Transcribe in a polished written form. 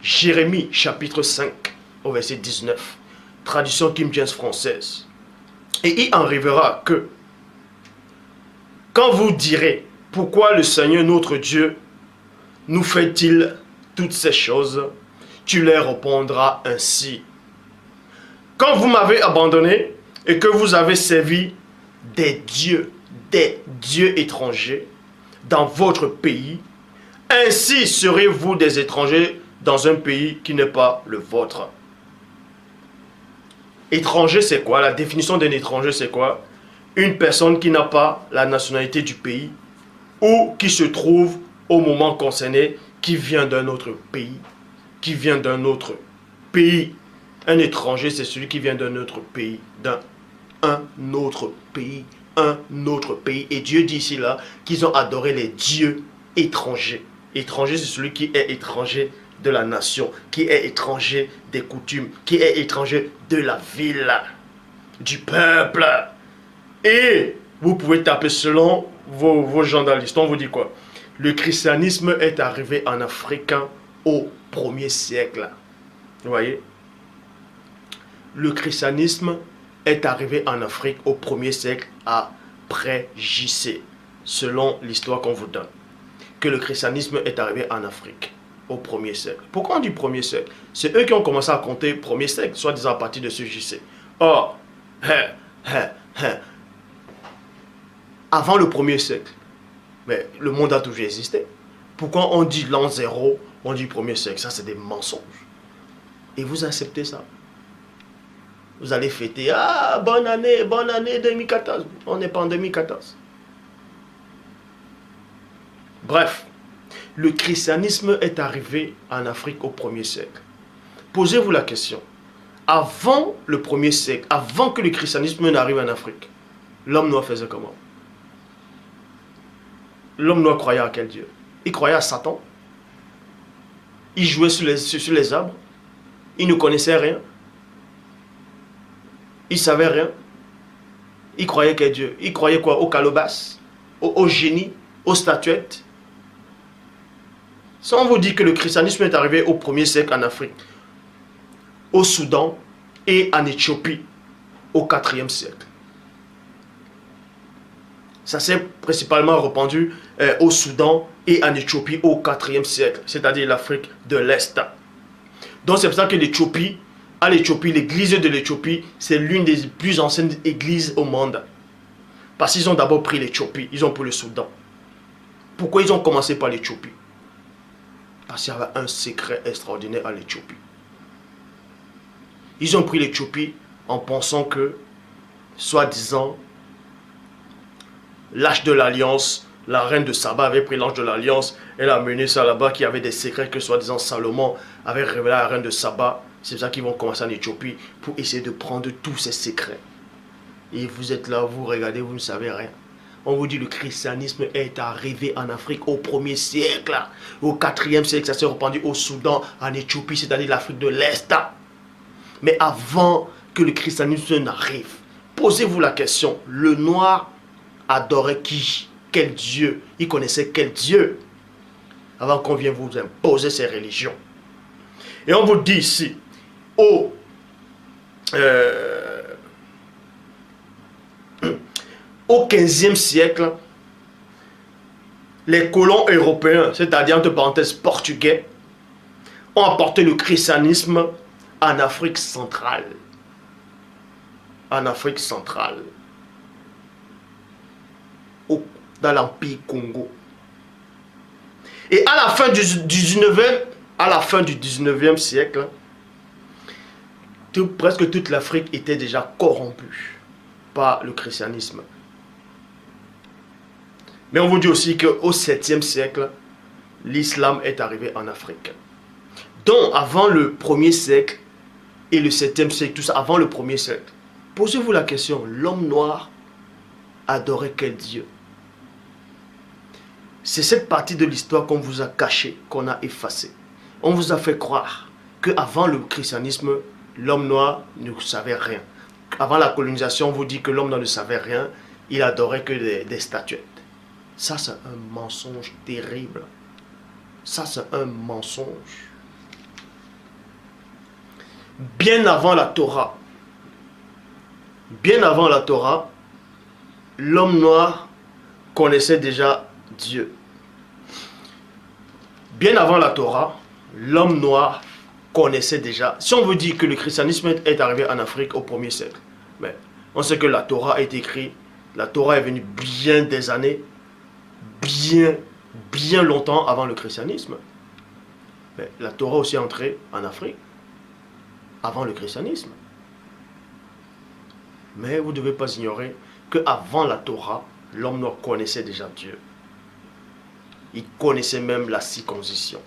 Jérémie chapitre 5 au verset 19, traduction King James française. Et il arrivera que, quand vous direz, pourquoi le Seigneur notre Dieu nous fait-il toutes ces choses, tu leur répondras ainsi. Quand vous m'avez abandonné et que vous avez servi des dieux étrangers dans votre pays, ainsi serez-vous des étrangers dans un pays qui n'est pas le vôtre. Étranger, c'est quoi? La définition d'un étranger, c'est quoi? Une personne qui n'a pas la nationalité du pays ou qui se trouve au moment concerné, qui vient d'un autre pays. Qui vient d'un autre pays. Un étranger, c'est celui qui vient d'un autre pays. Un autre pays. Un autre pays. Et Dieu dit ici là qu'ils ont adoré les dieux étrangers. Étranger, c'est celui qui est étranger de la nation, qui est étranger des coutumes, qui est étranger de la ville, du peuple. Et vous pouvez taper selon vos gens dans l'histoire, on vous dit quoi? Le christianisme est arrivé en Afrique au 1er siècle. Vous voyez? Le christianisme est arrivé en Afrique au 1er siècle après JC, selon l'histoire qu'on vous donne. Que le christianisme est arrivé en Afrique au 1er siècle. Pourquoi on dit 1er siècle? C'est eux qui ont commencé à compter 1er siècle, soit disant à partir de ce JC. Or, avant le 1er siècle, mais le monde a toujours existé. Pourquoi on dit l'an 0, on dit 1er siècle? Ça, c'est des mensonges. Et vous acceptez ça? Vous allez fêter, ah, bonne année 2014. On n'est pas en 2014. Bref, le christianisme est arrivé en Afrique au 1er siècle. Posez-vous la question. Avant le 1er siècle, avant que le christianisme n'arrive en Afrique, l'homme noir faisait comment? L'homme noir croyait à quel Dieu? Il croyait à Satan. Il jouait sur les arbres. Il ne connaissait rien. Il ne savait rien. Il croyait quel Dieu? Il croyait quoi? Aux calebasses, aux génies, aux statuettes. Si on vous dit que le christianisme est arrivé au 1er siècle en Afrique, au Soudan et en Éthiopie au 4e siècle. Ça s'est principalement répandu au Soudan et en Éthiopie au 4e siècle, c'est-à-dire l'Afrique de l'Est. Donc c'est pour ça que l'Éthiopie, l'église de l'Éthiopie, c'est l'une des plus anciennes églises au monde. Parce qu'ils ont d'abord pris l'Éthiopie, ils ont pris le Soudan. Pourquoi ils ont commencé par l'Éthiopie? Parce qu'il y avait un secret extraordinaire à l'Éthiopie. Ils ont pris l'Éthiopie en pensant que, soi-disant, l'arche de l'alliance, la reine de Saba avait pris l'arche de l'alliance, elle a mené ça là-bas, qui avait des secrets que, soi-disant, Salomon avait révélé à la reine de Saba. C'est pour ça qu'ils vont commencer en Éthiopie pour essayer de prendre tous ces secrets. Et vous êtes là, vous regardez, vous ne savez rien. On vous dit le christianisme est arrivé en Afrique au 1er siècle. Au 4e siècle, ça s'est répandu au Soudan, en Éthiopie, c'est-à-dire l'Afrique de l'Est. Mais avant que le christianisme n'arrive, posez-vous la question, le noir adorait qui? Quel Dieu? Il connaissait quel Dieu? Avant qu'on vienne vous imposer ces religions. Et on vous dit ici, au 15e siècle, les colons européens, c'est-à-dire entre parenthèses portugais, ont apporté le christianisme en Afrique centrale. En Afrique centrale. Dans l'Empire Congo. Et à la fin du 19e siècle, presque toute l'Afrique était déjà corrompue par le christianisme. Mais on vous dit aussi qu'au 7e siècle, l'islam est arrivé en Afrique. Donc, avant le 1er siècle et le 7e siècle, tout ça, avant le 1er siècle, posez-vous la question, l'homme noir adorait quel Dieu? C'est cette partie de l'histoire qu'on vous a cachée, qu'on a effacée. On vous a fait croire qu'avant le christianisme, l'homme noir ne savait rien. Avant la colonisation, on vous dit que l'homme noir ne savait rien, il adorait que des statuettes. Ça, c'est un mensonge terrible. Ça, c'est un mensonge. bien avant la Torah, l'homme noir connaissait déjà Dieu. Bien avant la Torah, l'homme noir connaissait déjà. Si on veut dire que le christianisme est arrivé en Afrique au 1er siècle, mais on sait que la Torah est écrite, la Torah est venue bien des années, bien longtemps avant le christianisme. Mais la Torah aussi est entrée en Afrique avant le christianisme. Mais vous ne devez pas ignorer qu'avant la Torah, l'homme noir connaissait déjà Dieu. Il connaissait même la circoncision.